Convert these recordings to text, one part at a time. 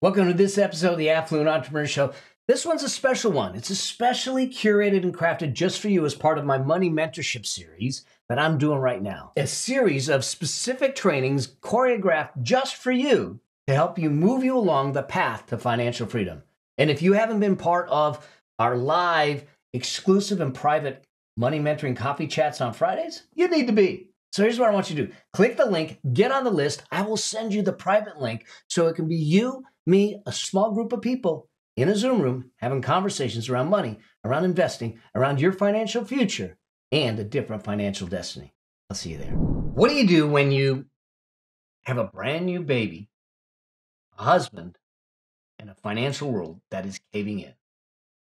Welcome to this episode of the Affluent Entrepreneur Show. This one's a special one. It's especially curated and crafted just for you as part of my money mentorship series that I'm doing right now. A series of specific trainings choreographed just for you to help you move you along the path to financial freedom. And if you haven't been part of our live, exclusive, and private money mentoring coffee chats on Fridays, you need to be. So here's what I want you to do. Click the link, get on the list. I will send you the private link so it can be you, me, a small group of people in a Zoom room having conversations around money, around investing, around your financial future, and a different financial destiny. I'll see you there. What do you do when you have a brand new baby, a husband, and a financial world that is caving in?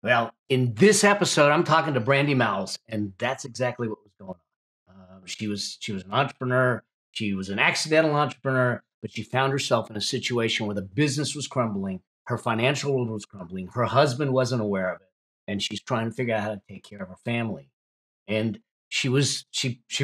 Well, in this episode, I'm talking to Brandi Mowles, and that's exactly what was going on. She was an entrepreneur. She was an accidental entrepreneur, but she found herself in a situation where the business was crumbling. Her financial world was crumbling. Her husband wasn't aware of it, and she's trying to figure out how to take care of her family. And she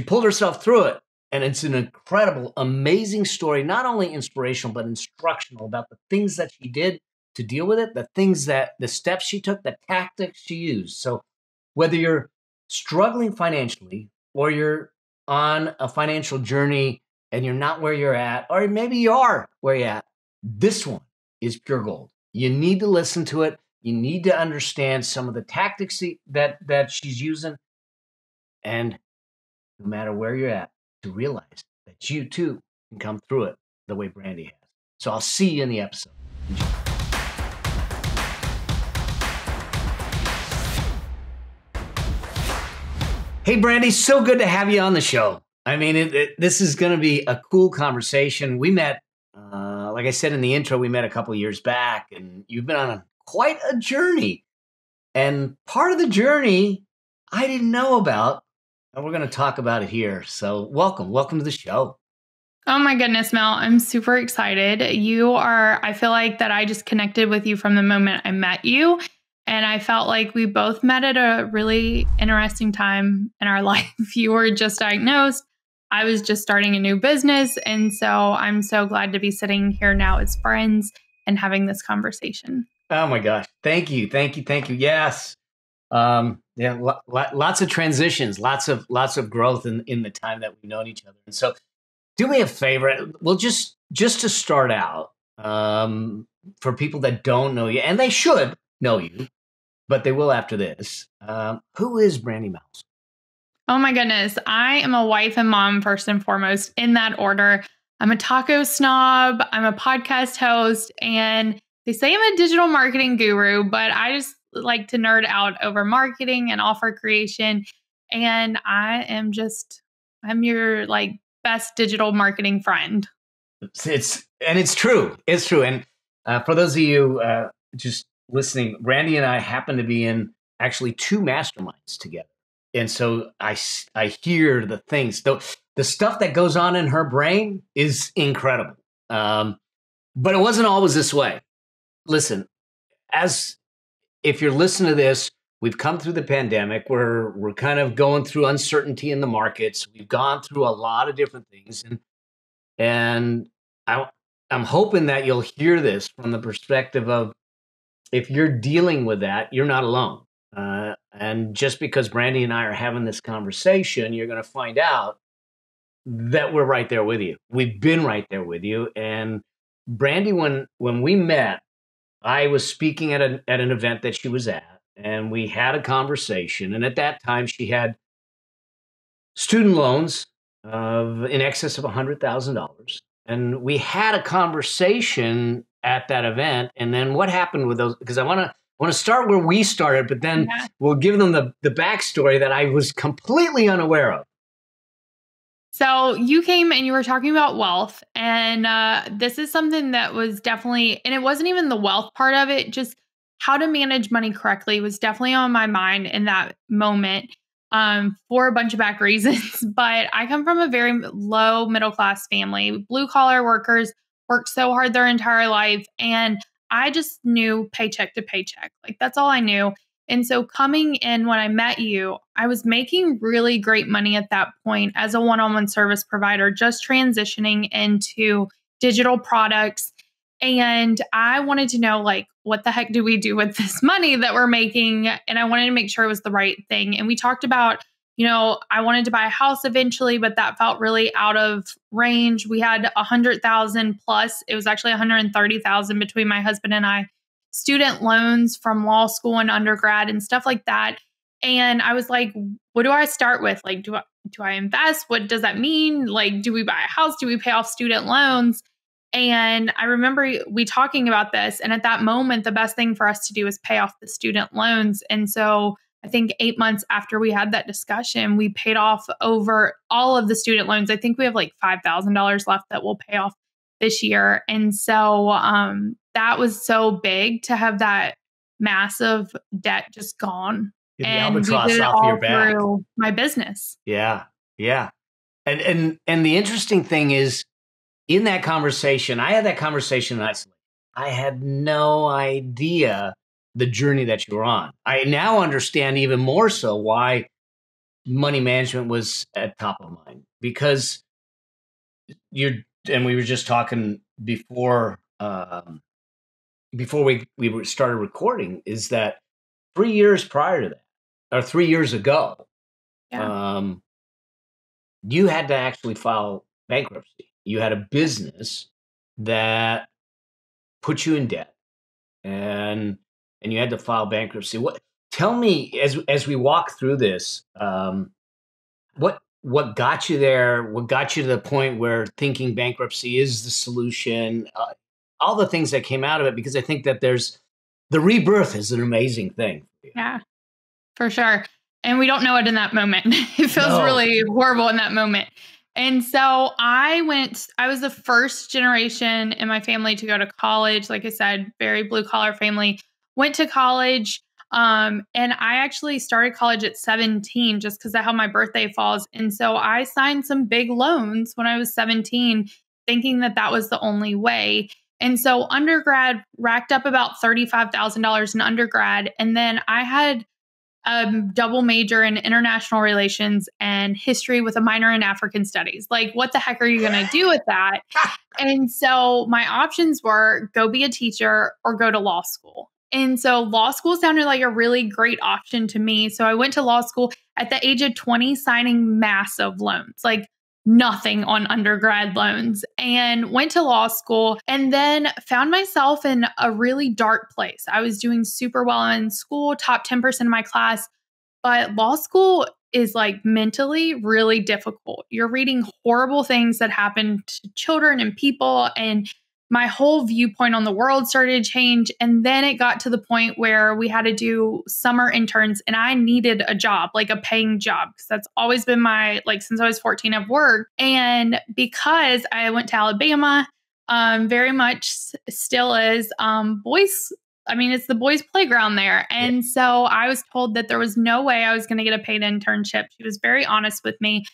pulled herself through it. And it's an incredible, amazing story, not only inspirational, but instructional about the things that she did to deal with it, the steps she took, the tactics she used. So whether you're struggling financially or you're on a financial journey and you're not where you're at, or maybe you are where you're at, this one is pure gold. You need to listen to it. You need to understand some of the tactics that she's using. And no matter where you're at, to realize that you too can come through it the way Brandy has. So I'll see you in the episode. Enjoy. Hey, Brandy, so good to have you on the show. I mean, this is going to be a cool conversation. We met, like I said in the intro, we met a couple of years back, and you've been on quite a journey. And part of the journey I didn't know about, and we're going to talk about it here. So welcome to the show. Oh my goodness, Mel, I'm super excited. I feel like that I just connected with you from the moment I met you. And I felt like we both met at a really interesting time in our life. You were just diagnosed. I was just starting a new business. And so I'm so glad to be sitting here now as friends and having this conversation. Oh my gosh. Thank you. Yes. Lots of transitions, lots of growth in the time that we've known each other. And so do me a favor. Well, just to start out, for people that don't know you, and they should know you, but they will after this. Who is Brandi Mowles? Oh my goodness. I am a wife and mom, first and foremost, in that order. I'm a taco snob. I'm a podcast host, and they say I'm a digital marketing guru, but I just like to nerd out over marketing and offer creation. And I'm your best digital marketing friend. It's true. It's true. And for those of you just listening, Brandy and I happen to be in actually 2 masterminds together. And so I hear the things, the stuff that goes on in her brain is incredible. But it wasn't always this way. Listen, if you're listening to this, we've come through the pandemic. We're kind of going through uncertainty in the markets. We've gone through a lot of different things. And I'm hoping that you'll hear this from the perspective of, if you're dealing with that, you're not alone. And just because Brandy and I are having this conversation, you're going to find out that we're right there with you. We've been right there with you. And Brandy, when we met, I was speaking at an event that she was at, and we had a conversation. And at that time, she had student loans in excess of $100,000. And we had a conversation at that event. And then what happened with those? Because I want to start where we started, but then we'll give them the backstory that I was completely unaware of. So you came and you were talking about wealth, and this is something that was definitely, and it wasn't even the wealth part of it, just how to manage money correctly was definitely on my mind in that moment for a bunch of back reasons. But I come from a very low middle class family. Blue collar workers worked so hard their entire life, and I just knew paycheck to paycheck. Like, that's all I knew. And so coming in when I met you, I was making really great money at that point as a one-on-one service provider, just transitioning into digital products. And I wanted to know, like, what the heck do we do with this money that we're making? And I wanted to make sure it was the right thing. And we talked about, I wanted to buy a house eventually, but that felt really out of range. We had 100,000 plus. It was actually 130,000 between my husband and I, student loans from law school and undergrad and stuff like that. And I was like, what do I start with? Like, do I invest? What does that mean? Like, do we buy a house? Do we pay off student loans? And I remember we talking about this. And at that moment, the best thing for us to do is pay off the student loans. And so I think 8 months after we had that discussion, we paid off over all of the student loans. I think we have like $5,000 left that we'll pay off this year. And so that was so big to have that massive debt just gone. Get the And we albatross did it off all your back. through my business. Yeah. And the interesting thing is, in that conversation, I had that conversation in isolation. I had no idea the journey that you were on. I now understand even more so why money management was at top of mind, because and we were just talking before we started recording, is that 3 years prior to that, or 3 years ago, you had to actually file bankruptcy. You had a business that put you in debt, and you had to file bankruptcy. Tell me, as we walk through this, what got you there? What got you to the point where thinking bankruptcy is the solution? All the things that came out of it, because I think that the rebirth is an amazing thing. Yeah, for sure. And we don't know it in that moment. It feels really horrible in that moment. And so I was the first generation in my family to go to college. Like I said, very blue collar family. Went to college. And I actually started college at 17 just because of how my birthday falls. And so I signed some big loans when I was 17, thinking that was the only way. And so undergrad racked up about $35,000 in undergrad. And then I had a double major in international relations and history with a minor in African studies. Like, what the heck are you going to do with that? And so my options were go be a teacher or go to law school. And so law school sounded like a really great option to me. So I went to law school at the age of 20, signing massive loans, like nothing on undergrad loans, and went to law school, and then found myself in a really dark place. I was doing super well in school, top 10% of my class, but law school is like mentally really difficult. You're reading horrible things that happen to children and people, and my whole viewpoint on the world started to change. And then it got to the point where we had to do summer interns, and I needed a job, like a paying job, because that's always been since I was 14, I've worked. And because I went to Alabama, very much still is it's the boys' playground there. And so I was told that there was no way I was going to get a paid internship. She was very honest with me,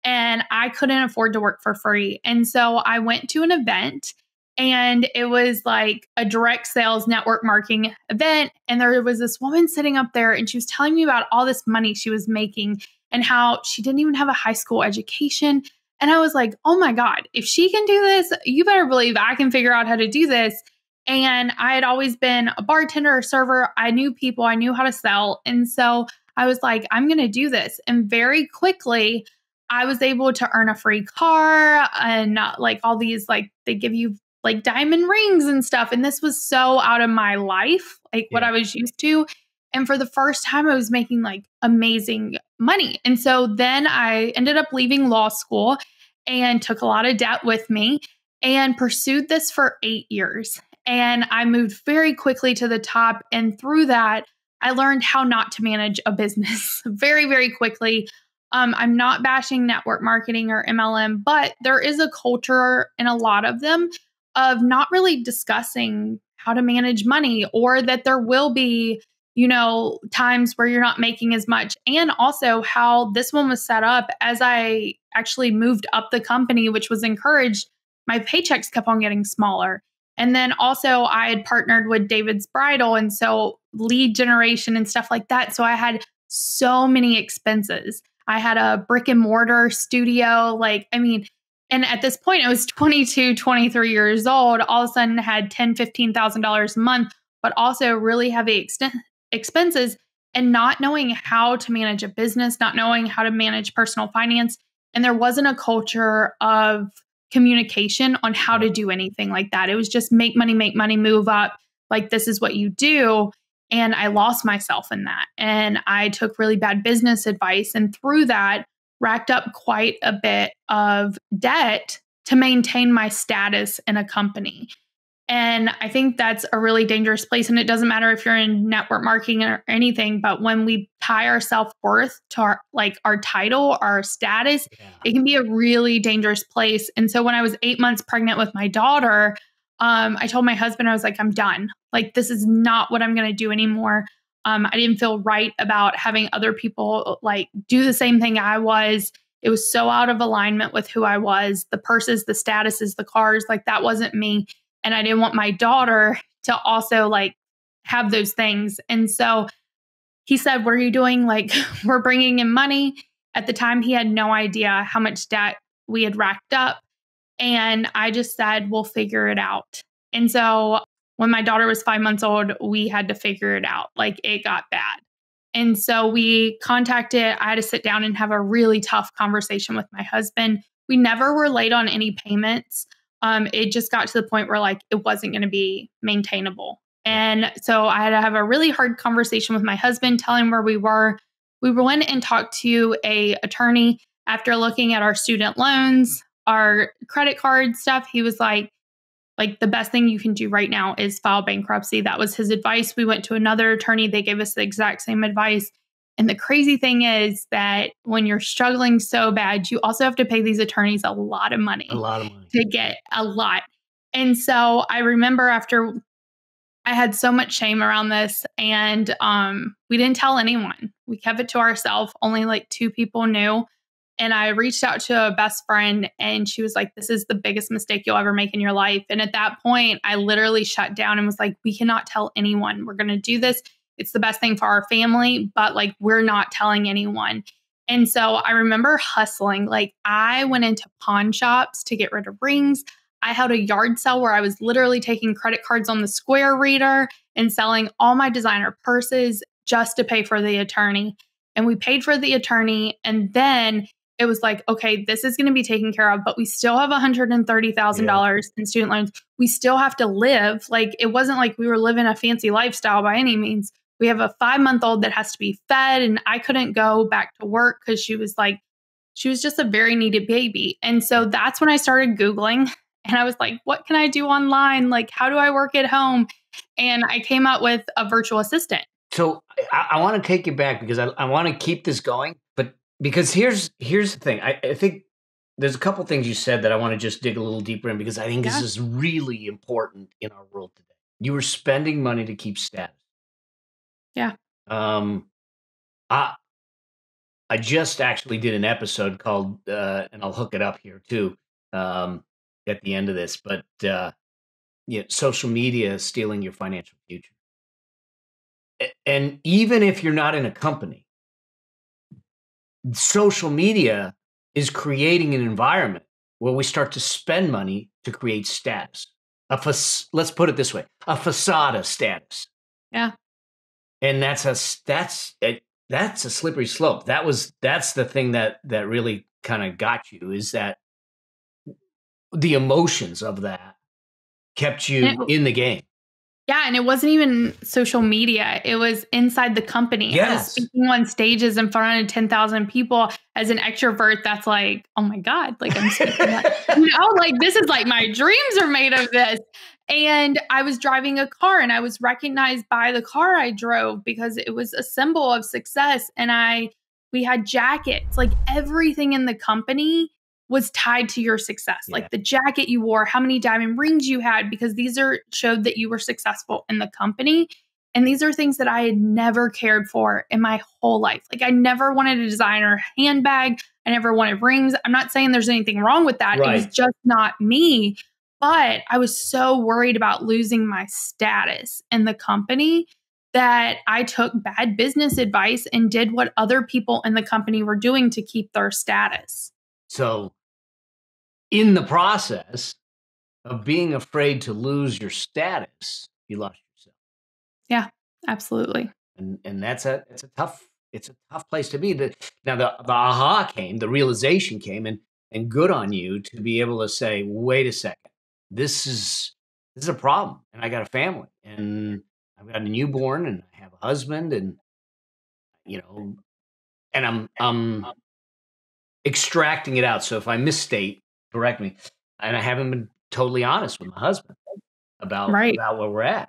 and I couldn't afford to work for free. And so I went to an event, and it was like a direct sales network marketing event. And there was this woman sitting up there, and she was telling me about all this money she was making and how she didn't even have a high school education. And I was like, oh my God, if she can do this, you better believe I can figure out how to do this. And I had always been a bartender or server. I knew people, I knew how to sell. And so I was like, I'm going to do this. And very quickly, I was able to earn a free car and like all these, like they give you like diamond rings and stuff. And this was so out of my life, like what I was used to. And for the first time, I was making like amazing money. And so then I ended up leaving law school and took a lot of debt with me and pursued this for 8 years. And I moved very quickly to the top. And through that, I learned how not to manage a business very, very quickly. I'm not bashing network marketing or MLM, but there is a culture in a lot of them of not really discussing how to manage money, or that there will be, times where you're not making as much. And also how this one was set up, as I actually moved up the company, which was encouraged, my paychecks kept on getting smaller. And then also I had partnered with David's Bridal, and so lead generation and stuff like that. So I had so many expenses. I had a brick and mortar studio. And at this point, I was 22, 23 years old, all of a sudden had $10,000, $15,000 a month, but also really heavy expenses and not knowing how to manage a business, not knowing how to manage personal finance. And there wasn't a culture of communication on how to do anything like that. It was just make money, move up. Like, this is what you do. And I lost myself in that. And I took really bad business advice. And through that, racked up quite a bit of debt to maintain my status in a company. And I think that's a really dangerous place. And it doesn't matter if you're in network marketing or anything, but when we tie our self-worth to our title, our status, it can be a really dangerous place. And so when I was 8 months pregnant with my daughter, I told my husband, I was like, I'm done. Like, this is not what I'm going to do anymore. I didn't feel right about having other people like do the same thing I was. It was so out of alignment with who I was. The purses, the statuses, the cars, like that wasn't me. And I didn't want my daughter to also like have those things. And so he said, what are you doing? Like, we're bringing in money. At the time, he had no idea how much debt we had racked up. And I just said, we'll figure it out. And so when my daughter was 5 months old, we had to figure it out. Like, it got bad. And so I had to sit down and have a really tough conversation with my husband. We never were late on any payments. It just got to the point where like it wasn't going to be maintainable. And so I had to have a really hard conversation with my husband, tell him where we were. We went and talked to an attorney after looking at our student loans, our credit card stuff. He was like the best thing you can do right now is file bankruptcy. That was his advice. We went to another attorney. They gave us the exact same advice. And the crazy thing is that when you're struggling so bad, you also have to pay these attorneys a lot of money. To get a lot. And so I remember after I had so much shame around this, and we didn't tell anyone. We kept it to ourselves. Only like 2 people knew. And I reached out to a best friend, and she was like, this is the biggest mistake you'll ever make in your life. And at that point, I literally shut down and was like, we cannot tell anyone. We're going to do this. It's the best thing for our family, but like, we're not telling anyone. And so I remember hustling. Like, I went into pawn shops to get rid of rings. I held a yard sale where I was literally taking credit cards on the Square reader and selling all my designer purses just to pay for the attorney. And we paid for the attorney. And then it was like, okay, this is going to be taken care of, but we still have $130,000 in student loans. We still have to live. Like, it wasn't like we were living a fancy lifestyle by any means. We have a 5-month-old that has to be fed, and I couldn't go back to work because she was just a very needed baby. And so that's when I started Googling, and I was like, what can I do online? Like, how do I work at home? And I came up with a virtual assistant. So I want to take you back because I want to keep this going, but because here's the thing. I think there's a couple things you said that I want to just dig a little deeper in, because I think this is really important in our world today. You were spending money to keep status. Yeah. I just actually did an episode called, and I'll hook it up here too, at the end of this, but social media is stealing your financial future. And even if you're not in a company, social media is creating an environment where we start to spend money to create status. Let's put it this way, a facade of status. Yeah. And that's a slippery slope. That's the thing that really kind of got you, is that the emotions of that kept you in the game. Yeah. And it wasn't even social media. It was inside the company. Yes. I was speaking on stages in front of 10,000 people. As an extrovert, that's like, oh my God, like I'm speaking like this is like my dreams are made of this. And I was driving a car, and I was recognized by the car I drove because it was a symbol of success. And we had jackets, like everything in the company was tied to your success. Yeah. Like the jacket you wore, how many diamond rings you had, because these showed that you were successful in the company. And these are things that I had never cared for in my whole life. Like, I never wanted a designer handbag. I never wanted rings. I'm not saying there's anything wrong with that. Right. It was just not me. But I was so worried about losing my status in the company that I took bad business advice and did what other people in the company were doing to keep their status. So in the process of being afraid to lose your status, you lost yourself. Yeah, absolutely. And it's a tough place to be. Now the aha came, the realization came, and good on you to be able to say, wait a second, this is a problem, and I got a family, and I've got a newborn, and I have a husband, and and I'm extracting it out. So if I misstate, correct me. And I haven't been totally honest with my husband about where we're at.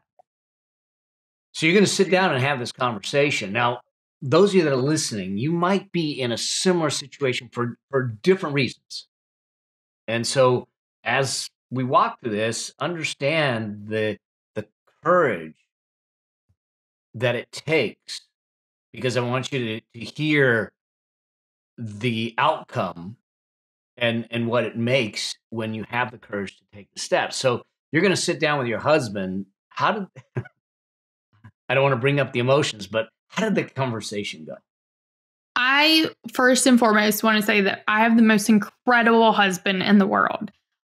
So you're going to sit down and have this conversation. Now, those of you that are listening, you might be in a similar situation for different reasons. And so as we walk through this, understand the courage that it takes, because I want you to hear the outcome and what it makes when you have the courage to take the step. So you're going to sit down with your husband. How did I don't want to bring up the emotions, but how did the conversation go? I first and foremost want to say that I have the most incredible husband in the world.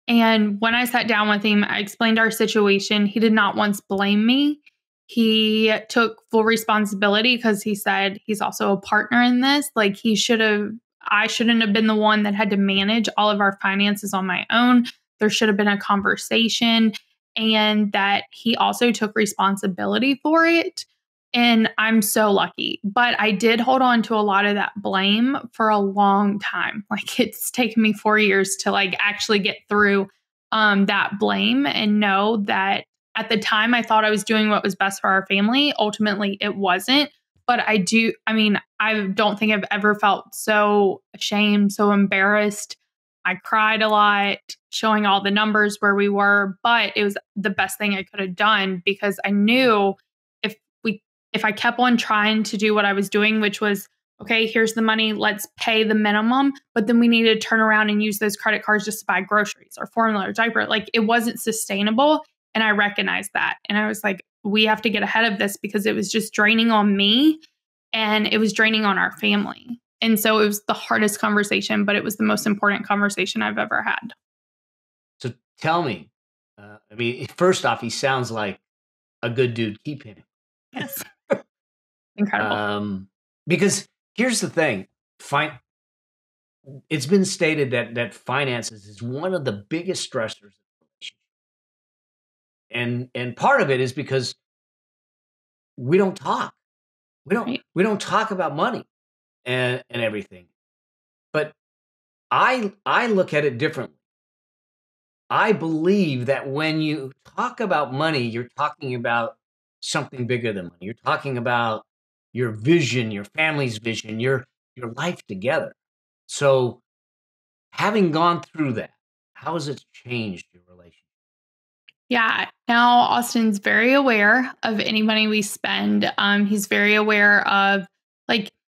And when I sat down with him, I explained our situation. He did not once blame me. He took full responsibility because he said he's also a partner in this. Like I shouldn't have been the one that had to manage all of our finances on my own. There should have been a conversation, and that he also took responsibility for it. And I'm so lucky. But I did hold on to a lot of that blame for a long time. Like, it's taken me 4 years to actually get through that blame and know that at the time I thought I was doing what was best for our family. Ultimately, it wasn't. But I don't think I've ever felt so ashamed, so embarrassed. I cried a lot, showing all the numbers where we were, but it was the best thing I could have done, because I knew if I kept on trying to do what I was doing, which was, okay, here's the money, let's pay the minimum, but then we needed to turn around and use those credit cards just to buy groceries or formula or diaper. It wasn't sustainable. And I recognized that. And I was like, we have to get ahead of this, because it was just draining on me and it was draining on our family. And so it was the hardest conversation, but it was the most important conversation I've ever had. So tell me, first off, he sounds like a good dude. Keep him. Yes. Incredible. Because here's the thing. It's been stated that finances is one of the biggest stressors of the relationship. And part of it is because we don't talk. We don't talk about money and everything. But I look at it differently. I believe that when you talk about money, you're talking about something bigger than money. You're talking about your vision, your family's vision, your life together. So having gone through that, how has it changed your relationship? Yeah. Now Austin's very aware of any money we spend. He's very aware of,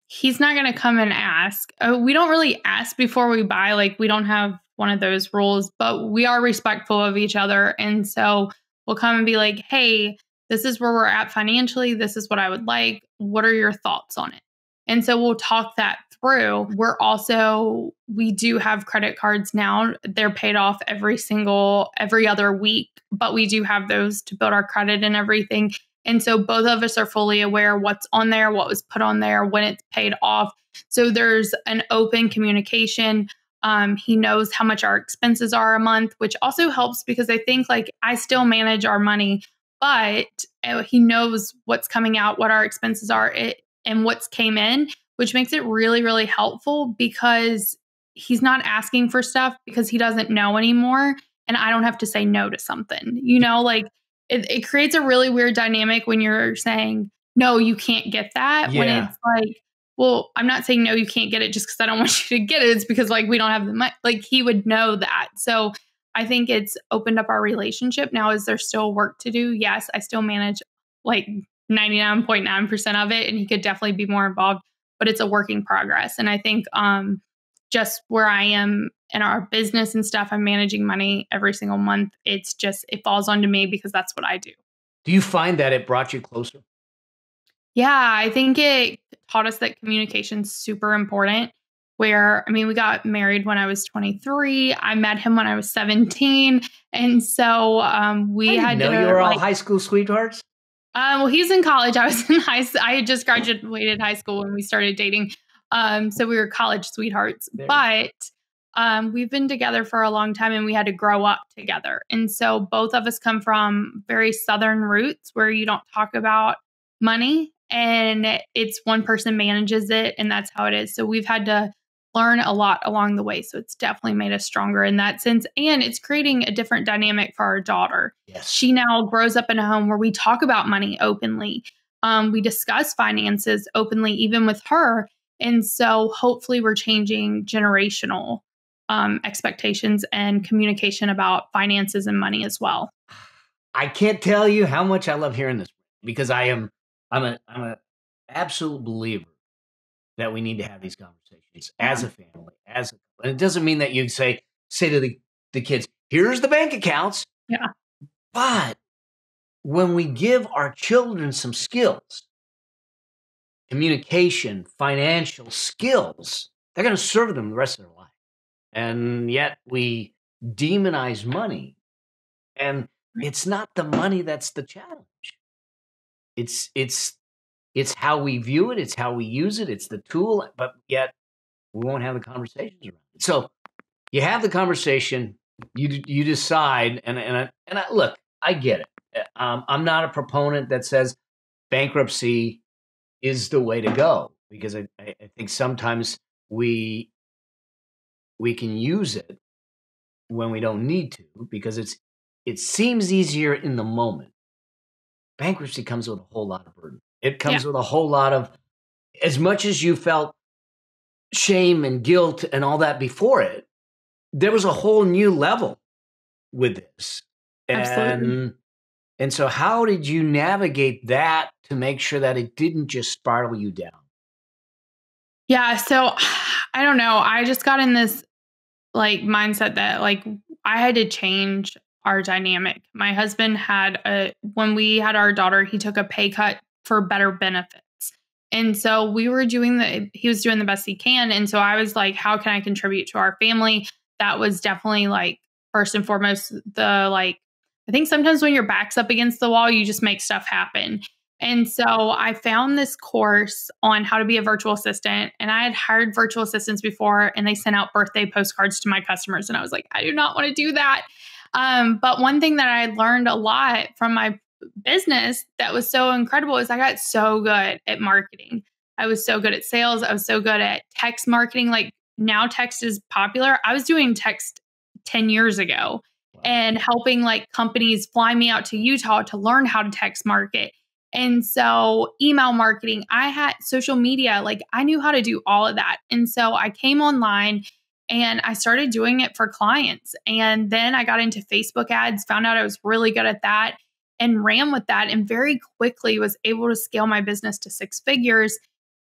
he's not going to come and ask. We don't really ask before we buy. We don't have one of those rules, but we are respectful of each other. And so we'll come and be like, hey, this is where we're at financially. This is what I would like. What are your thoughts on it? And so we'll talk that through. We do have credit cards now. They're paid off every other week, but we do have those to build our credit and everything. And so both of us are fully aware what's on there, what was put on there, when it's paid off. So there's an open communication. He knows how much our expenses are a month, which also helps, because I think I still manage our money, but he knows what's coming out, what our expenses are, and what's came in, which makes it really, really helpful, because he's not asking for stuff because he doesn't know anymore. And I don't have to say no to something, it creates a really weird dynamic when you're saying, no, you can't get that. Yeah. When it's well, I'm not saying no, you can't get it just because I don't want you to get it. It's because we don't have the money. He would know that. So I think it's opened up our relationship. Now, is there still work to do? Yes, I still manage 99.9% of it, and he could definitely be more involved, but it's a work in progress. And I think just where I am in our business and stuff, I'm managing money every single month. It falls onto me because that's what I do. Do you find that it brought you closer? Yeah, I think it taught us that communication is super important. where, I mean, we got married when I was 23. I met him when I was 17. And so we I had didn't know to you were all like, high school sweethearts. well, he's in college. I was in high school. I had just graduated high school when we started dating. So we were college sweethearts, but we've been together for a long time and we had to grow up together. And so both of us come from very Southern roots where you don't talk about money and it's one person manages it and that's how it is. So we've had to learn a lot along the way. So it's definitely made us stronger in that sense. And it's creating a different dynamic for our daughter. Yes. She now grows up in a home where we talk about money openly. We discuss finances openly, even with her. And so hopefully we're changing generational expectations and communication about finances and money as well. I can't tell you how much I love hearing this because I'm a absolute believer that we need to have these conversations as a family, and it doesn't mean that you say to the kids, here's the bank accounts. Yeah. But when we give our children some skills, communication, financial skills, they're going to serve them the rest of their life. And yet we demonize money. And it's not the money that's the challenge. It's how we view it, it's how we use it, it's the tool, but yet we won't have the conversations around it. So you have the conversation, you decide, and look, I get it. I'm not a proponent that says bankruptcy is the way to go because I think sometimes we can use it when we don't need to because it seems easier in the moment. Bankruptcy comes with a whole lot of burden. It comes with a whole lot of, as much as you felt shame and guilt and all that before it, there was a whole new level with this. Absolutely. And so how did you navigate that to make sure that it didn't just spiral you down? Yeah. So I don't know. I just got in this like mindset that like I had to change our dynamic. My husband when we had our daughter, he took a pay cut for better benefits. And so he was doing the best he can. And so I was like, how can I contribute to our family? That was definitely like first and foremost, I think sometimes when your back's up against the wall, you just make stuff happen. And so I found this course on how to be a virtual assistant. And I had hired virtual assistants before and they sent out birthday postcards to my customers. And I was like, I do not want to do that. But one thing that I learned a lot from my business that was so incredible is I got so good at marketing. I was so good at sales. I was so good at text marketing. Like now text is popular. I was doing text 10 years ago and helping like companies fly me out to Utah to learn how to text market. And so email marketing, I had social media, like I knew how to do all of that. And so I came online and I started doing it for clients. And then I got into Facebook ads, found out I was really good at that and ran with that. And very quickly was able to scale my business to 6 figures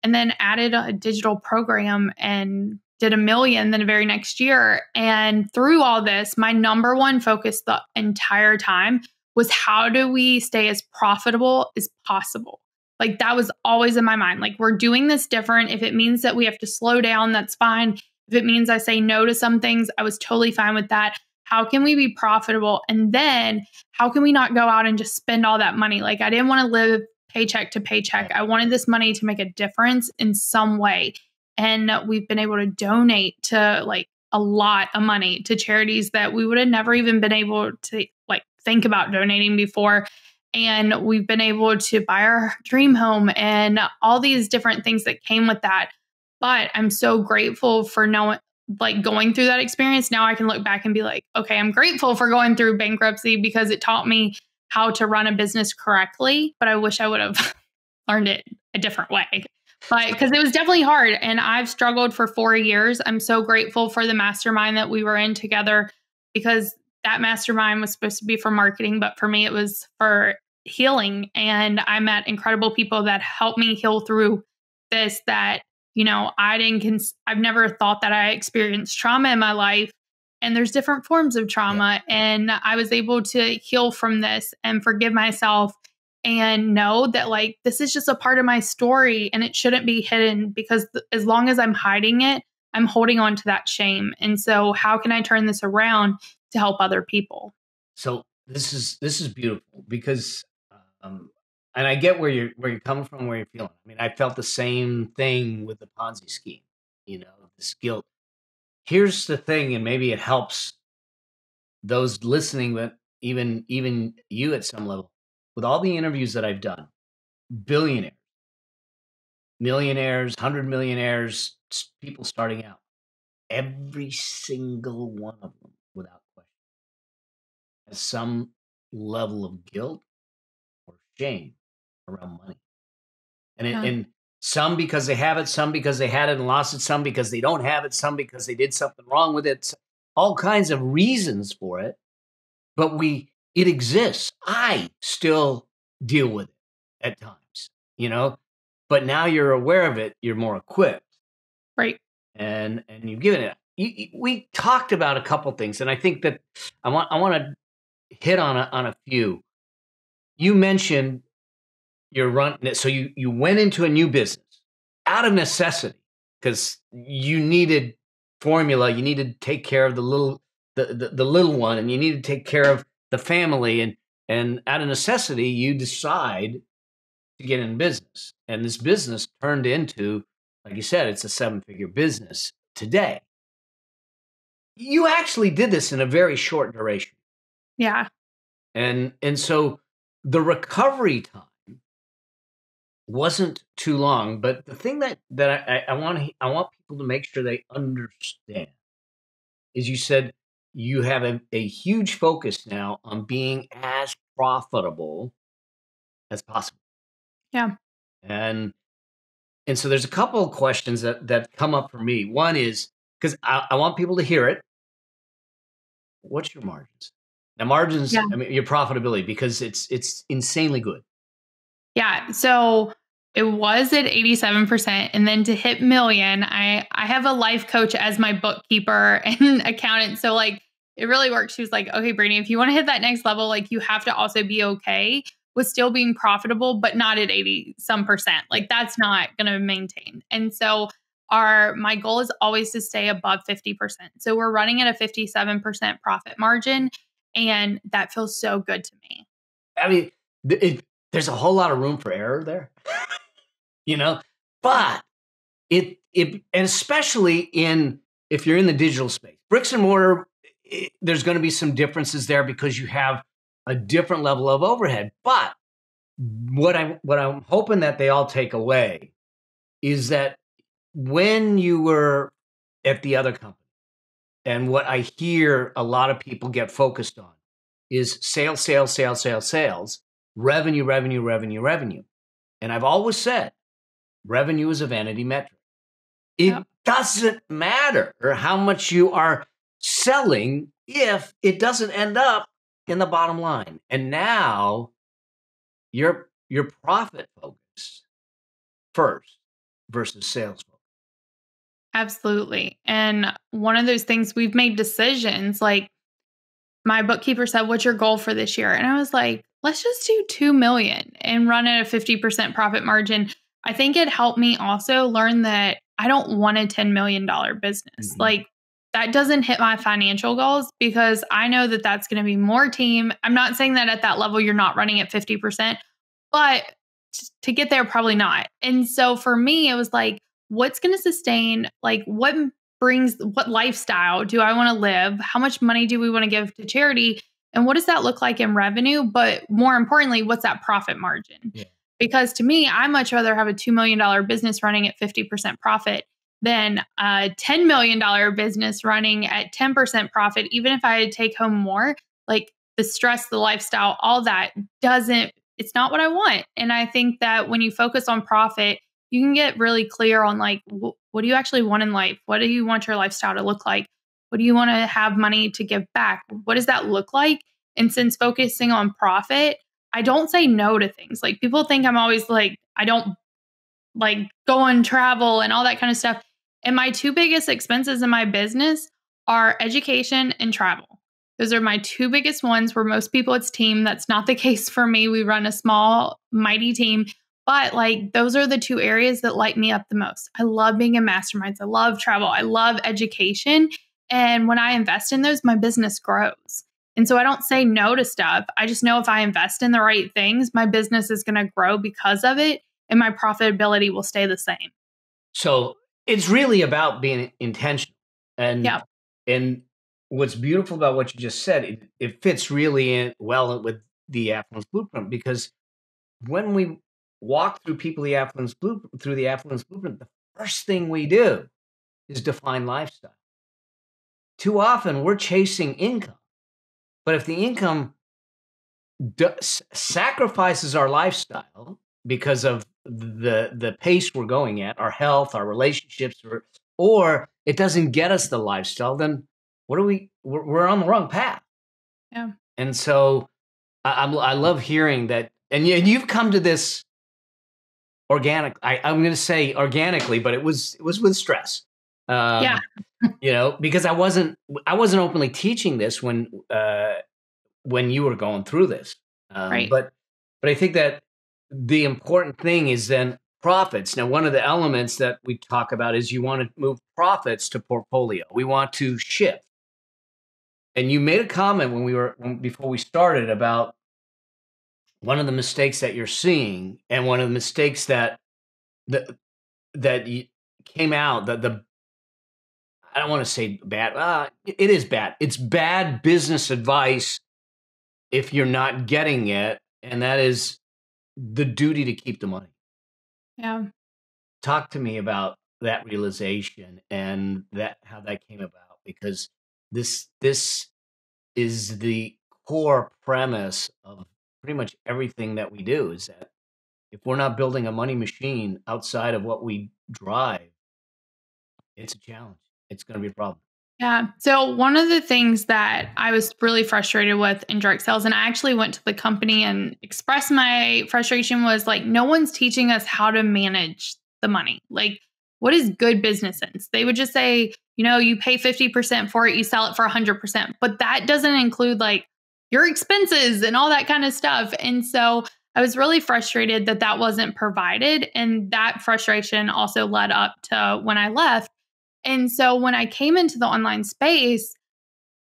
and then added a digital program and did $1 million the very next year. And through all this, my number one focus the entire time was how do we stay as profitable as possible? Like that was always in my mind. Like we're doing this different. If it means that we have to slow down, that's fine. If it means I say no to some things, I was totally fine with that. How can we be profitable? And then how can we not go out and just spend all that money? Like I didn't want to live paycheck to paycheck. I wanted this money to make a difference in some way. And we've been able to donate to like a lot of money to charities that we would have never even been able to like think about donating before. And we've been able to buy our dream home and all these different things that came with that. But I'm so grateful for going through that experience. Now I can look back and be like, okay, I'm grateful for going through bankruptcy because it taught me how to run a business correctly. But I wish I would have learned it a different way. But because it was definitely hard and I've struggled for 4 years. I'm so grateful for the mastermind that we were in together because that mastermind was supposed to be for marketing, but for me, it was for healing. And I met incredible people that helped me heal through this that, I've never thought that I experienced trauma in my life. And there's different forms of trauma. Yeah. And I was able to heal from this and forgive myself and know that like, this is just a part of my story and it shouldn't be hidden because as long as I'm hiding it, I'm holding on to that shame. And so how can I turn this around to help other people? So this is beautiful because, um, and I get where you're coming from, where you're feeling. I mean, I felt the same thing with the Ponzi scheme. This guilt. Here's the thing, and maybe it helps those listening, but even you at some level. With all the interviews that I've done, billionaires, millionaires, 100 millionaires, people starting out, every single one of them, without question, has some level of guilt or shame around money. Yeah. And some because they have it, some because they had it and lost it, some because they don't have it, some because they did something wrong with it, all kinds of reasons for it. But it exists. I still deal with it at times. But now you're aware of it, you're more equipped. Right. And you've given it. We talked about a couple things, and I think that I want to hit on a few. You mentioned your run, so you went into a new business out of necessity because you needed formula, you needed to take care of the little one, and you needed to take care of the family, and out of necessity, you decide to get in business, and this business turned into, like you said, it's a 7-figure business today. You actually did this in a very short duration. Yeah. And so the recovery time wasn't too long, but the thing that I want people to make sure they understand is you said you have a huge focus now on being as profitable as possible. Yeah. And so there's a couple of questions that come up for me. One is, because I want people to hear it. What's your margins? Now, margins, Yeah. I mean, your profitability, because it's insanely good. Yeah. So it was at 87%. And then to hit million, I have a life coach as my bookkeeper and accountant. So like it really works. She was like, okay, Brandy, if you want to hit that next level, like you have to also be okay with still being profitable, but not at 80 some percent. Like that's not going to maintain. And so my goal is always to stay above 50%. So we're running at a 57% profit margin. And that feels so good to me. I mean, there's a whole lot of room for error there, but and especially if you're in the digital space, bricks and mortar, there's going to be some differences there because you have a different level of overhead. But what I'm hoping that they all take away is that when you were at the other company, and what I hear a lot of people get focused on is sales, sales, sales, sales, sales, revenue, revenue, revenue, revenue. And I've always said revenue is a vanity metric. It doesn't matter how much you are selling if it doesn't end up in the bottom line. And now you're profit focused first versus sales focused. Absolutely. And one of those things we've made decisions, like my bookkeeper said, what's your goal for this year? And I was like, let's just do 2 million and run at a 50% profit margin. I think it helped me also learn that I don't want a $10 million business. Mm-hmm. Like that doesn't hit my financial goals because I know that that's going to be more team. I'm not saying that at that level, you're not running at 50%, but to get there, probably not. And so for me, it was like, what's going to sustain, like what lifestyle do I want to live? How much money do we want to give to charity? And what does that look like in revenue? But more importantly, what's that profit margin? Yeah. Because to me, I much rather have a $2 million business running at 50% profit than a $10 million business running at 10% profit. Even if I take home more, like the stress, the lifestyle, all that it's not what I want. And I think that when you focus on profit, you can get really clear on like, what do you actually want in life? What do you want your lifestyle to look like? What do you want to have money to give back? What does that look like? And since focusing on profit, I don't say no to things. Like people think I'm always like, I don't like go on travel and all that kind of stuff. And my two biggest expenses in my business are education and travel. Those are my two biggest ones. Where most people it's team. That's not the case for me. We run a small, mighty team. But like, those are the two areas that light me up the most. I love being in masterminds. I love travel. I love education. And when I invest in those, my business grows. And so I don't say no to stuff. I just know if I invest in the right things, my business is going to grow because of it, and my profitability will stay the same. So it's really about being intentional. And Yeah. and what's beautiful about what you just said, it fits really well with the affluence blueprint, because when we walk through through the affluence blueprint, the first thing we do is define lifestyle. Too often we're chasing income, but if the income sacrifices our lifestyle because of the pace we're going at, our health, our relationships, or it doesn't get us the lifestyle, then we're on the wrong path. Yeah. And so I love hearing that, and you've come to this I'm going to say organically, but it was with stress. Yeah. Because I wasn't openly teaching this when you were going through this. Right. But I think that the important thing is then profits. Now, one of the elements that we talk about is you want to move profits to portfolio. We want to shift. And you made a comment before we started about one of the mistakes that you're seeing, and one of the mistakes that came out, I don't want to say bad. It is bad. It's bad business advice if you're not getting it, and that is the duty to keep the money. Yeah. Talk to me about that realization and how that came about, because this is the core premise of pretty much everything that we do, is that if we're not building a money machine outside of what we drive, it's a challenge. It's going to be a problem. Yeah. So one of the things that I was really frustrated with in direct sales, and I actually went to the company and expressed my frustration, was like, no one's teaching us how to manage the money. Like, what is good business sense? They would just say, you pay 50% for it, you sell it for 100%. But that doesn't include like your expenses and all that kind of stuff. And so I was really frustrated that that wasn't provided. And that frustration also led up to when I left. And so when I came into the online space,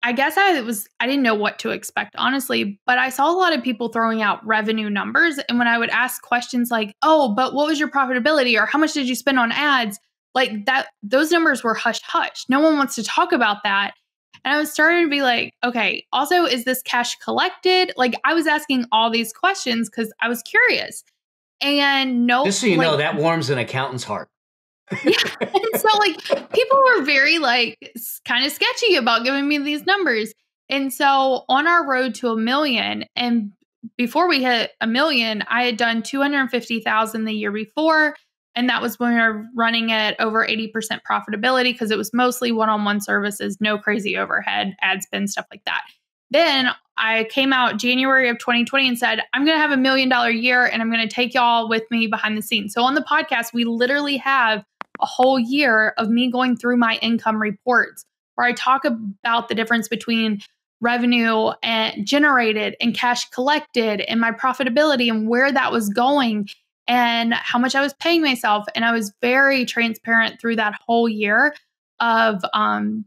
I guess I didn't know what to expect, honestly, but I saw a lot of people throwing out revenue numbers. And when I would ask questions like, oh, but what was your profitability? Or how much did you spend on ads? Like that, those numbers were hush hush. No one wants to talk about that. And I was starting to be like, okay, also, is this cash collected? Like I was asking all these questions because I was curious. And just so you know, that warms an accountant's heart. Yeah. And so like people were very like kind of sketchy about giving me these numbers. And so on our road to 1 million, and before we hit 1 million, I had done 250,000 the year before. And that was when we were running at over 80% profitability, because it was mostly one-on-one services, no crazy overhead, ad spend, stuff like that. Then I came out January of 2020 and said, I'm going to have $1 million year, and I'm going to take y'all with me behind the scenes. So on the podcast, we literally have a whole year of me going through my income reports where I talk about the difference between revenue and generated and cash collected and my profitability and where that was going and how much I was paying myself. And I was very transparent through that whole year of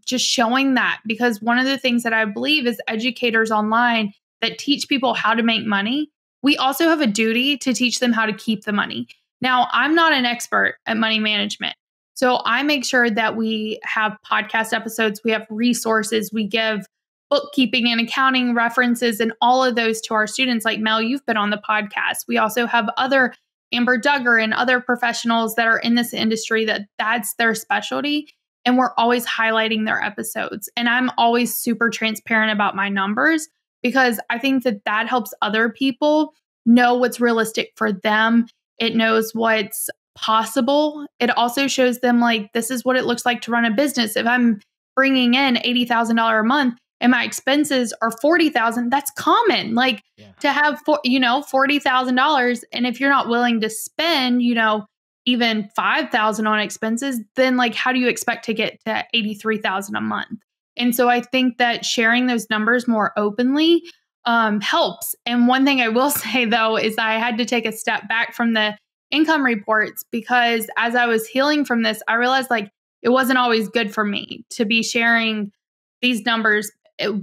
just showing that, because one of the things that I believe is educators online that teach people how to make money, we also have a duty to teach them how to keep the money. Now, I'm not an expert at money management. So I make sure that we have podcast episodes, we have resources, we give bookkeeping and accounting references and all of those to our students. Like Mel, you've been on the podcast. We also have other Amber Duggar and other professionals that are in this industry that's their specialty. And we're always highlighting their episodes. And I'm always super transparent about my numbers, because I think that helps other people know what's realistic for them. It knows what's possible. It also shows them like, this is what it looks like to run a business. If I'm bringing in $80,000 a month and my expenses are $40,000, that's common. Like to have, $40,000. And if you're not willing to spend, even $5,000 on expenses, then like, how do you expect to get to $83,000 a month? And so I think that sharing those numbers more openly helps. And one thing I will say though, is I had to take a step back from the income reports, because as I was healing from this, I realized like it wasn't always good for me to be sharing these numbers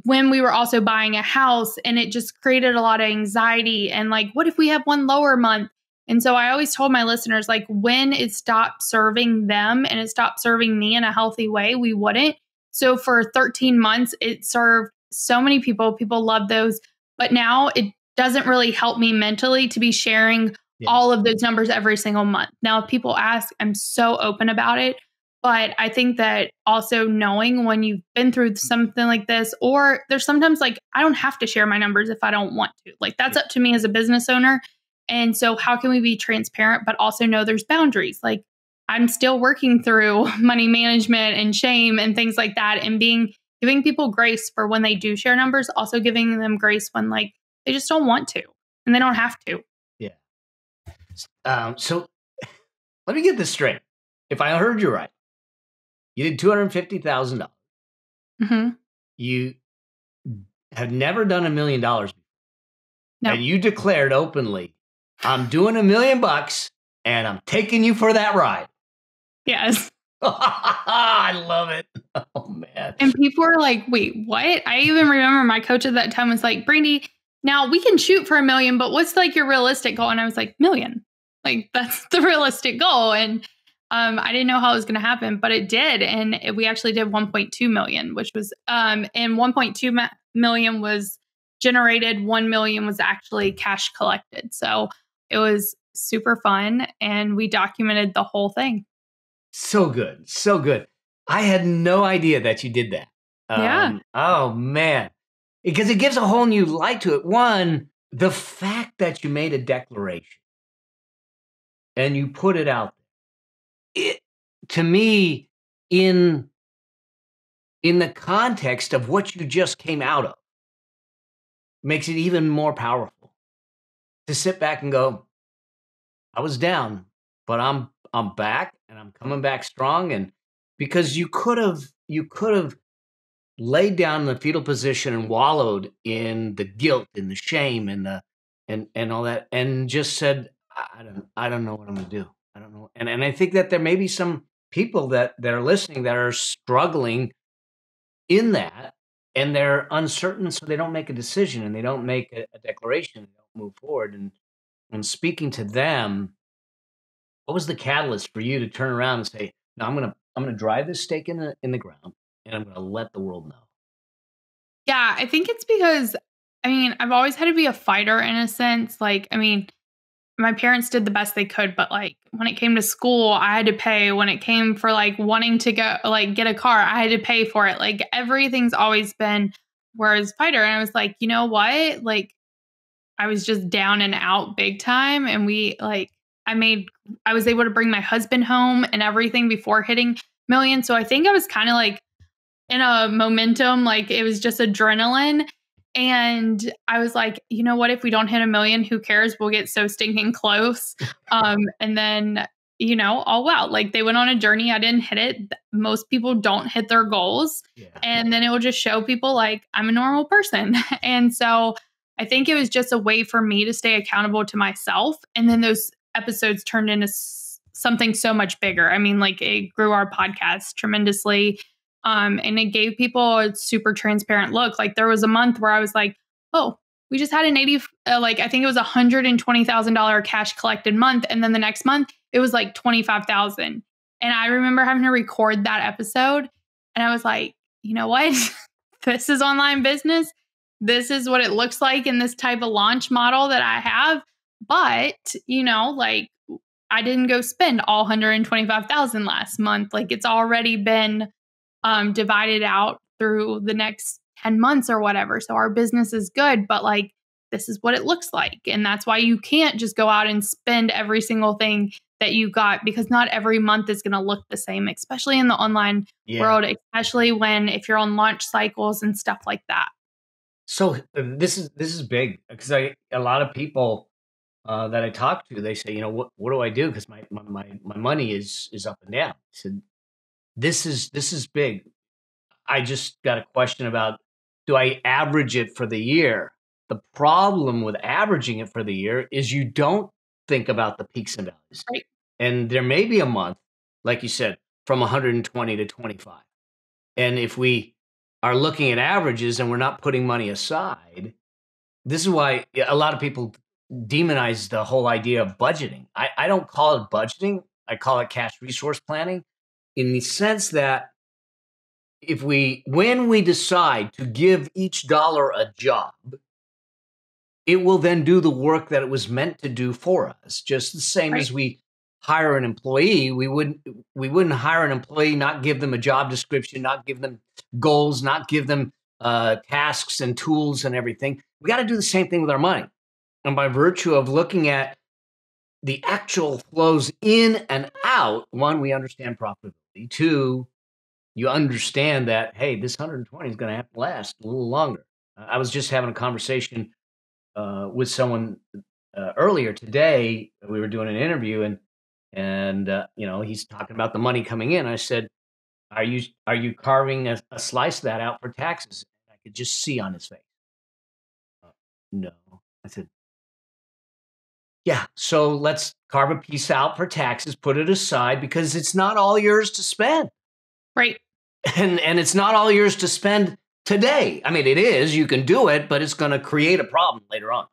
when we were also buying a house, and it just created a lot of anxiety. And like, what if we have one lower month? And so I always told my listeners, like, when it stopped serving them and it stopped serving me in a healthy way, we wouldn't. So for 13 months, it served so many people. People love those. But now it doesn't really help me mentally to be sharing all of those numbers every single month. Now, if people ask, I'm so open about it. But I think that also knowing when you've been through something like this, or there's sometimes like, I don't have to share my numbers if I don't want to. Like, that's up to me as a business owner. And so how can we be transparent, but also know there's boundaries? Like, I'm still working through money management and shame and things like that, and giving people grace for when they do share numbers, also giving them grace when like they just don't want to and they don't have to. Yeah. So let me get this straight. If I heard you right, you did $250,000. Mm-hmm. You have never done $1 million before. No. And you declared openly, I'm doing $1 million and I'm taking you for that ride. Yes. I love it. Oh, man. And people were like, wait, what? I even remember my coach at that time was like, Brandy, now we can shoot for $1 million, but what's like your realistic goal? And I was like, $1 million. Like, that's the realistic goal. And I didn't know how it was going to happen, but it did. And we actually did 1.2 million, which was, and 1.2 million was generated. 1 million was actually cash collected. So it was super fun. And we documented the whole thing. So good. So good. I had no idea that you did that. Yeah. Oh, man. Because it gives a whole new light to it. One, the fact that you made a declaration and you put it out there, to me, in the context of what you just came out of, makes it even more powerful to sit back and go, I was down, but I'm back and I'm coming back strong. And because you could have laid down in the fetal position and wallowed in the guilt and the shame and and all that, and just said, I don't know what I'm gonna do. I don't know. And I think that there may be some people that are listening that are struggling in that, and they're uncertain, so they don't make a decision and they don't make a declaration, they don't move forward. And speaking to them, what was the catalyst for you to turn around and say, no, I'm gonna drive this stake in the ground and I'm gonna let the world know? Yeah, I think it's because, I mean, I've always had to be a fighter in a sense. Like, I mean, my parents did the best they could, but like when it came to school, I had to pay. When it came for like wanting to go, like get a car, I had to pay for it. Like everything's always been where I was a fighter. And I was like, you know what? Like I was just down and out big time. And I was able to bring my husband home and everything before hitting million. So I think I was kind of like in a momentum, like it was just adrenaline. And I was like, you know what? If we don't hit 1 million, who cares? We'll get so stinking close. And then, oh, wow. Like they went on a journey. I didn't hit it. Most people don't hit their goals. Yeah. And then it will just show people like I'm a normal person. And so I think it was just a way for me to stay accountable to myself. And then those episodes turned into something so much bigger. I mean, like it grew our podcast tremendously. And it gave people a super transparent look. Like there was a month where I was like, oh, we just had an I think it was $120,000 cash collected month. And then the next month it was like 25,000. And I remember having to record that episode. And I was like, you know what? This is online business. This is what it looks like in this type of launch model that I have. But, like I didn't go spend all 125,000 last month. Like it's already been divided out through the next 10 months or whatever. So our business is good, but like, this is what it looks like. And that's why you can't just go out and spend every single thing that you got, because not every month is going to look the same, especially in the online world, especially if you're on launch cycles and stuff like that. So this is big, because a lot of people that I talk to, they say, what do I do? Because my money is up and down. I said, this is big. I just got a question about, do I average it for the year? The problem with averaging it for the year is you don't think about the peaks and valleys. Right. And there may be a month, like you said, from 120 to 25. And if we are looking at averages and we're not putting money aside, this is why a lot of people demonize the whole idea of budgeting. I don't call it budgeting. I call it cash resource planning, in the sense that when we decide to give each dollar a job, it will then do the work that it was meant to do for us. Just the same as we hire an employee, we wouldn't hire an employee, not give them a job description, not give them goals, not give them tasks and tools and everything. We got to do the same thing with our money. And by virtue of looking at the actual flows in and out, one, we understand profitability. Two, you understand that, hey, this 120 is going to have to last a little longer. I was just having a conversation with someone earlier today. We were doing an interview, and he's talking about the money coming in. I said, are you carving a slice of that out for taxes? I could just see on his face. No. I said, yeah, so let's carve a piece out for taxes, put it aside, because it's not all yours to spend. Right. And it's not all yours to spend today. I mean, it is, you can do it, but it's going to create a problem later on.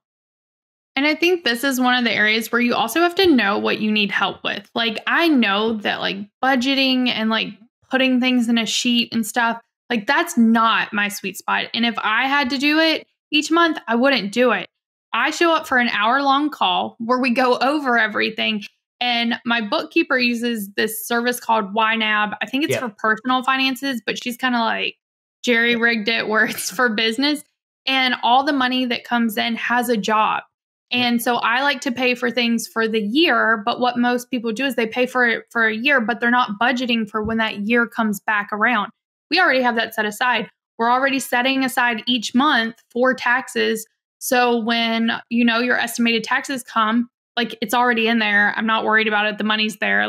And I think this is one of the areas where you also have to know what you need help with. Like, I know that like budgeting and like putting things in a sheet and stuff, like that's not my sweet spot. And if I had to do it each month, I wouldn't do it. I show up for an hour-long call where we go over everything. And my bookkeeper uses this service called YNAB. I think it's for personal finances, but she's kind of like jerry-rigged it where it's for business. And all the money that comes in has a job. And so I like to pay for things for the year, but what most people do is they pay for it for a year, but they're not budgeting for when that year comes back around. We already have that set aside. We're already setting aside each month for taxes. So when, your estimated taxes come, like it's already in there. I'm not worried about it. The money's there.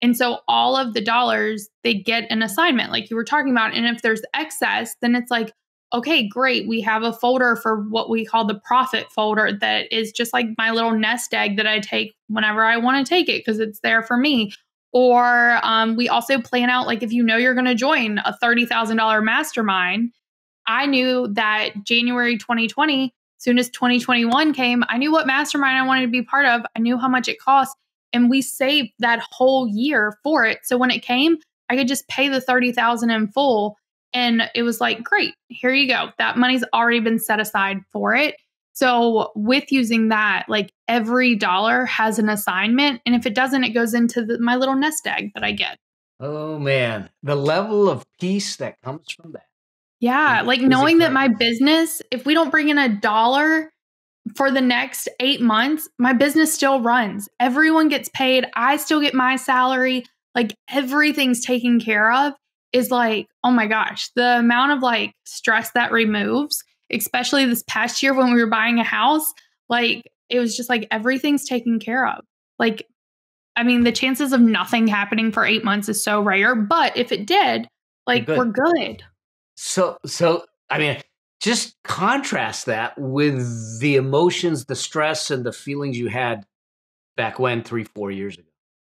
And so all of the dollars, they get an assignment like you were talking about. And if there's excess, then it's like, okay, great. We have a folder for what we call the profit folder that is just like my little nest egg that I take whenever I want to take it because it's there for me. Or we also plan out, like if you're going to join a $30,000 mastermind, I knew that January 2020, as soon as 2021 came, I knew what mastermind I wanted to be part of. I knew how much it cost. And we saved that whole year for it. So when it came, I could just pay the $30,000 in full. And it was like, great, here you go. That money's already been set aside for it. So with using that, like every dollar has an assignment. And if it doesn't, it goes into my little nest egg that I get. Oh, man. The level of peace that comes from that. Yeah. Like knowing that my business, if we don't bring in $1 for the next 8 months, my business still runs. Everyone gets paid. I still get my salary. Like everything's taken care of. Is like, oh my gosh, the amount of like stress that removes, especially this past year when we were buying a house, like it was just like everything's taken care of. Like, I mean, the chances of nothing happening for 8 months is so rare, but if it did, like we're good. So I mean, just contrast that with the emotions, the stress, and the feelings you had back when 3-4 years ago.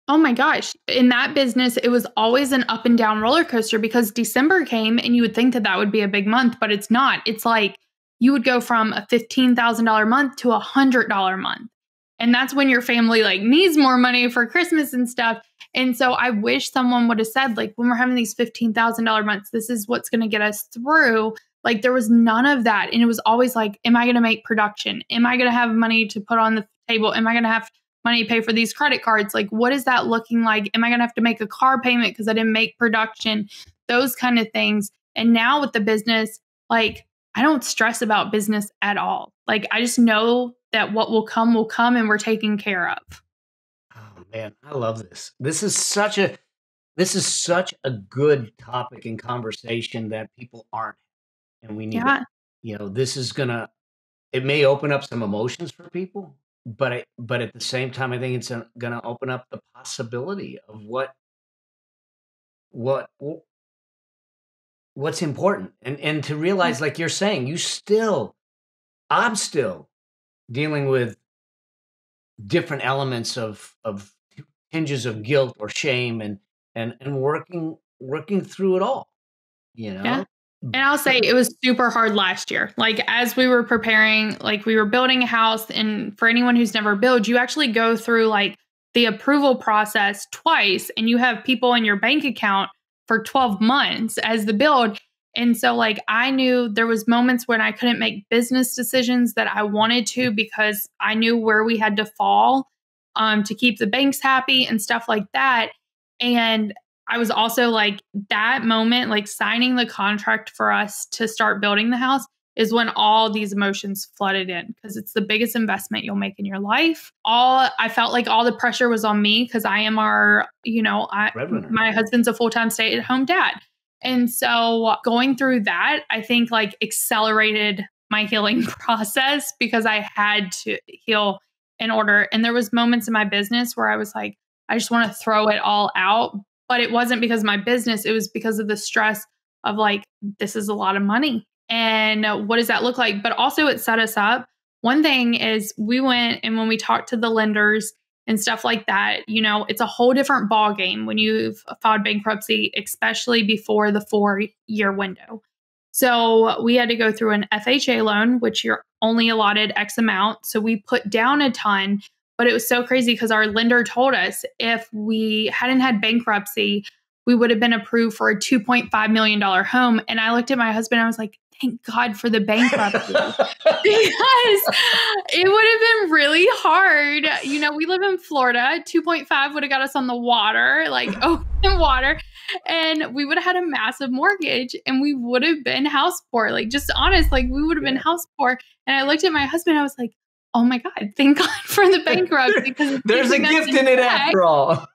Oh my gosh. In that business, it was always an up and down roller coaster because December came and you would think that would be a big month, but it's not. It's like you would go from a $15,000 month to $100 month. And that's when your family like needs more money for Christmas and stuff. And so I wish someone would have said, like, when we're having these $15,000 months, this is what's going to get us through. Like there was none of that. And it was always like, am I going to make production? Am I going to have money to put on the table? Am I going to have money to pay for these credit cards? Like, what is that looking like? Am I going to have to make a car payment because I didn't make production? Those kind of things. And now with the business, like, I don't stress about business at all. Like, I just know that what will come and we're taken care of. Oh man, I love this. This is such a good topic and conversation that people aren't. And we need to, it may open up some emotions for people. But at the same time, I think it's going to open up the possibility of what's important, and to realize, like you're saying, I'm still dealing with different elements of tinges of guilt or shame, and working through it all, you Yeah. know? And I'll say it was super hard last year. Like as we were preparing, like we were building a house, and for anyone who's never built, you actually go through like the approval process twice, and you have people in your bank account for 12 months as the build. And so like I knew there was moments when I couldn't make business decisions that I wanted to because I knew where we had to fall to keep the banks happy and stuff like that. And I was also like that moment, like signing the contract for us to start building the house is when all these emotions flooded in because it's the biggest investment you'll make in your life. I felt like all the pressure was on me because I am Breadwinner. my husband's a full-time stay-at-home dad. And so going through that, I think like accelerated my healing process because I had to heal in order. And there was moments in my business where I was like, I just want to throw it all out. But it wasn't because of my business. It was because of the stress of like, this is a lot of money. And what does that look like? But also it set us up. One thing is we went and when we talked to the lenders and stuff like that, it's a whole different ball game when you've filed bankruptcy, especially before the 4-year window. So we had to go through an FHA loan, which you're only allotted X amount. So we put down a ton. But it was so crazy because our lender told us if we hadn't had bankruptcy, we would have been approved for a $2.5 million home. And I looked at my husband and I was like, thank God for the bankruptcy. Because it would have been really hard. We live in Florida. 2.5 would have got us on the water, like open water. And we would have had a massive mortgage and we would have been house poor. Like just honest, like we would have been house poor. And I looked at my husband, I was like, oh my God, thank God for the bankruptcy because there's a gift in it after all.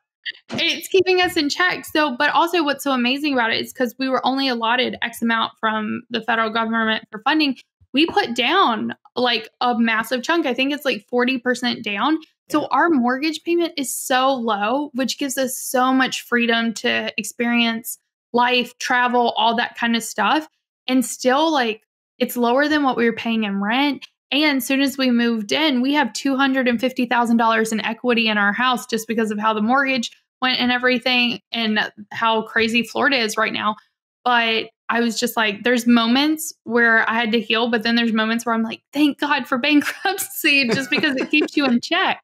It's keeping us in check. So, but also what's so amazing about it is because we were only allotted X amount from the federal government for funding, we put down like a massive chunk. I think it's like 40% down. So our mortgage payment is so low, which gives us so much freedom to experience life, travel, all that kind of stuff. And still like it's lower than what we were paying in rent. And as soon as we moved in, we have $250,000 in equity in our house just because of how the mortgage went and everything and how crazy Florida is right now. But I was just like, there's moments where I had to heal, but then there's moments where I'm like, thank God for bankruptcy just because it keeps you in check.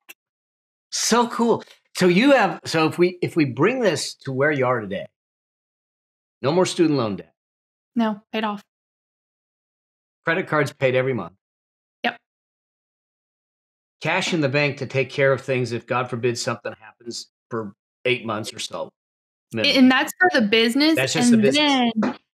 So cool. So if we bring this to where you are today, no more student loan debt. No, paid off. Credit cards paid every month. Cash in the bank to take care of things if, God forbid, something happens for 8 months or so. And that's for the business. That's just the business.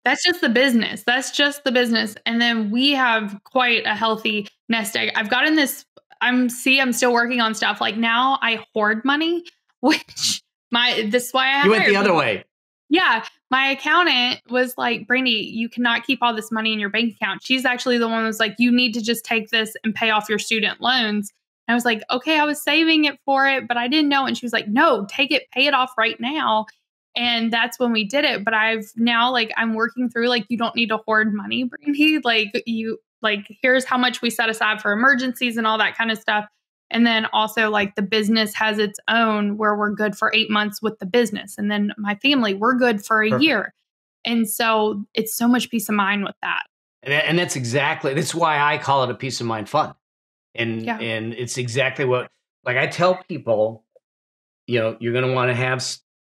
That's just the business. That's just the business. And then we have quite a healthy nest egg. I've gotten this. I'm still working on stuff. Like now I hoard money, which this is why I You went the other way. Yeah. My accountant was like, Brandy, you cannot keep all this money in your bank account. She's actually the one who was like, you need to just take this and pay off your student loans. And I was like, okay, I was saving it for it, but I didn't know. And she was like, no, take it, pay it off right now. And that's when we did it. But I've now like, I'm working through like, you don't need to hoard money, Brandy. Here's how much we set aside for emergencies and all that kind of stuff. And then also like the business has its own where we're good for 8 months with the business. And then my family, we're good for a year. And so it's so much peace of mind with that. And that's why I call it a peace of mind fund. And it's exactly what, like I tell people, you're going to want to have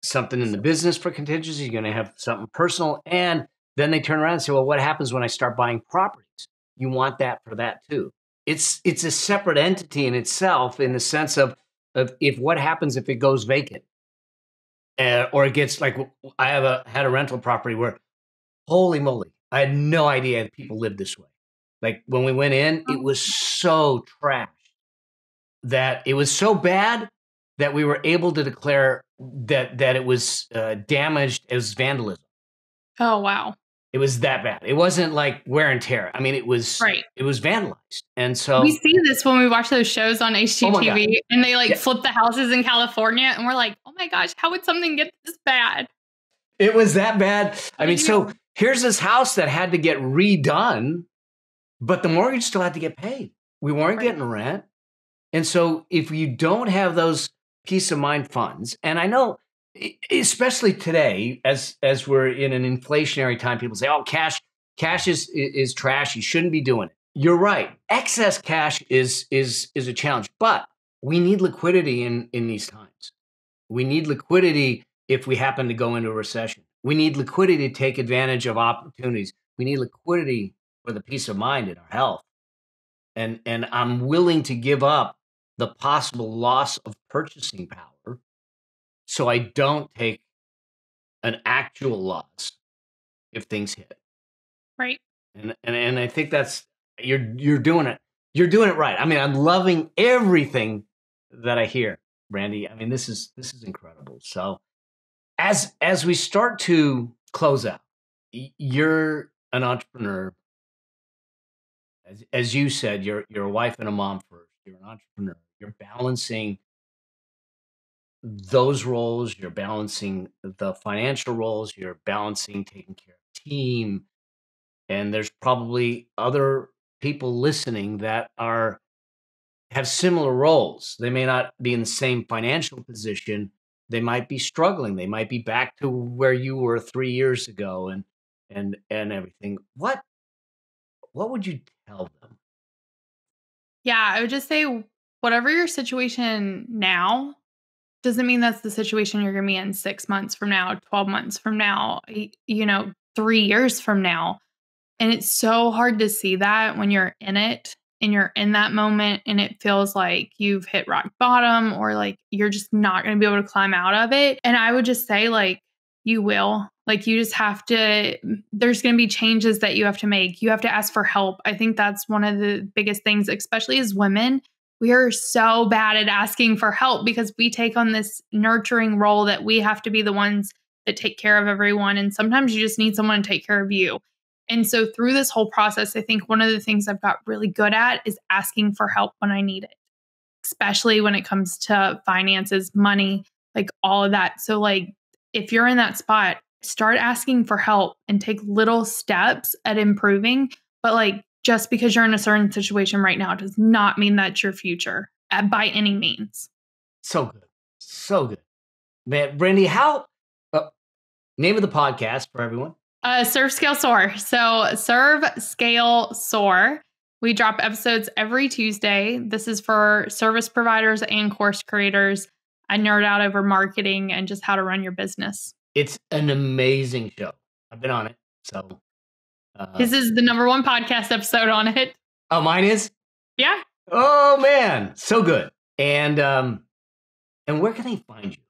something in the business for contingency. You're going to have something personal. And then they turn around and say, well, what happens when I start buying properties? You want that for that too. It's a separate entity in itself in the sense of if what happens if it goes vacant or it gets like, I had a rental property where, holy moly, I had no idea that people lived this way. Like when we went in, it was so trashed that it was so bad that we were able to declare that it was damaged as vandalism. Oh, wow. It was that bad. It wasn't like wear and tear. I mean, it was vandalized. And so we see this when we watch those shows on HGTV and they flip the houses in California and we're like, oh my gosh, how would something get this bad? It was that bad. I mean, so here's this house that had to get redone, but the mortgage still had to get paid. We weren't getting rent. And so if you don't have those peace of mind funds, and I know, especially today, as we're in an inflationary time, people say, "Oh, cash is trash. You shouldn't be doing it." You're right. Excess cash is a challenge, but we need liquidity in these times. We need liquidity if we happen to go into a recession. We need liquidity to take advantage of opportunities. We need liquidity for the peace of mind in our health. And I'm willing to give up the possible loss of purchasing power so I don't take an actual loss if things hit. Right. And I think that's you're doing it. You're doing it right. I mean, I'm loving everything that I hear, Brandy. I mean, this is incredible. So as we start to close out, you're an entrepreneur. As you said, you're a wife and a mom first. You're an entrepreneur. You're balancing those roles. You're balancing the financial roles. You're balancing taking care of team. And there's probably other people listening that have similar roles. They may not be in the same financial position. They might be struggling. They might be back to where you were 3 years ago and everything. What would you tell them? Yeah, I would just say whatever your situation now doesn't mean that's the situation you're going to be in 6 months from now, 12 months from now, 3 years from now. And it's so hard to see that when you're in it and you're in that moment and it feels like you've hit rock bottom or like you're just not going to be able to climb out of it. And I would just say, like, you will. Like, you just have to, there's going to be changes that you have to make. You have to ask for help. I think that's one of the biggest things, especially as women. We are so bad at asking for help because we take on this nurturing role that we have to be the ones that take care of everyone. And sometimes you just need someone to take care of you. And so through this whole process, I think one of the things I've got really good at is asking for help when I need it, especially when it comes to finances, money, like all of that. So like, if you're in that spot, start asking for help and take little steps at improving. But like, just because you're in a certain situation right now does not mean that's your future by any means. So good. So good. Man, Brandy, how, name of the podcast for everyone? Serve, Scale, Soar. So Serve, Scale, Soar. We drop episodes every Tuesday. This is for service providers and course creators. I nerd out over marketing and just how to run your business. It's an amazing show. I've been on it. So this is the #1 podcast episode on it. Oh, mine is? Yeah. Oh man, so good. And where can they find you?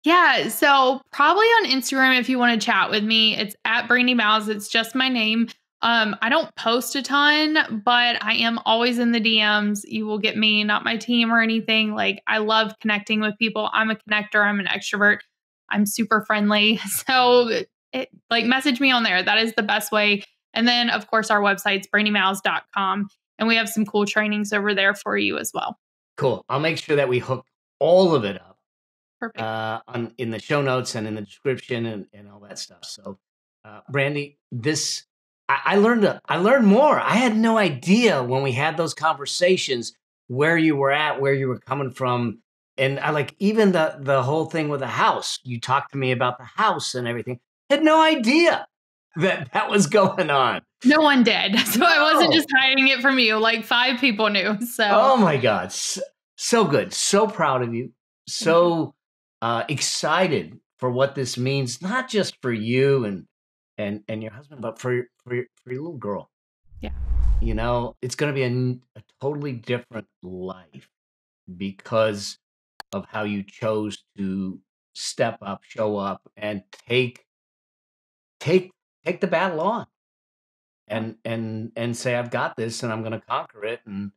Yeah, so probably on Instagram if you want to chat with me. It's at Brandi Mowles. It's just my name. I don't post a ton, but I am always in the DMs. You will get me, not my team or anything. Like, I love connecting with people. I'm a connector. I'm an extrovert. I'm super friendly. So message me on there. That is the best way. And then, of course, our website's brandimowles.com. And we have some cool trainings over there for you as well. Cool. I'll make sure that we hook all of it up. Perfect. In the show notes and in the description and all that stuff. So, Brandy, I learned more. I had no idea when we had those conversations where you were at, where you were coming from. And I like even the whole thing with the house. You talked to me about the house and everything. Had no idea that was going on. No one did. So I wasn't just hiding it from you. Like 5 people knew. So. Oh my God. So good. So proud of you. So excited for what this means, not just for you and your husband, but for your little girl. Yeah. You know, it's going to be a totally different life because of how you chose to step up, show up, and take the battle on, and say, I've got this, and I'm going to conquer it, and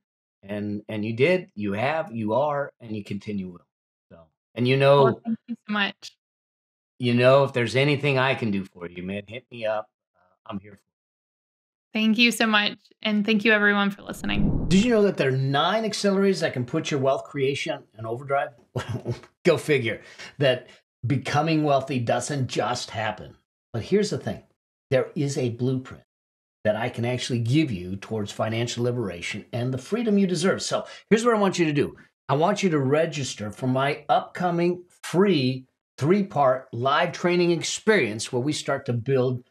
you did, you have, you are, and you continue will. So, and well, thank you so much. You know, if there's anything I can do for you, man, hit me up. I'm here for you. Thank you so much. And thank you, everyone, for listening. Did you know that there are 9 accelerators that can put your wealth creation in overdrive? Go figure. That becoming wealthy doesn't just happen. But here's the thing. There is a blueprint. that I can actually give you towards financial liberation and the freedom you deserve. So here's what I want you to do. I want you to register for my upcoming free 3-part live training experience where we start to build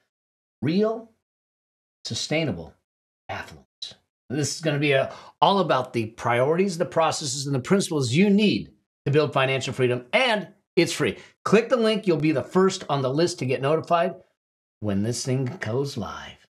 real, sustainable affluence. This is going to be all about the priorities, the processes, and the principles you need to build financial freedom, and it's free. Click the link. You'll be the first on the list to get notified when this thing goes live.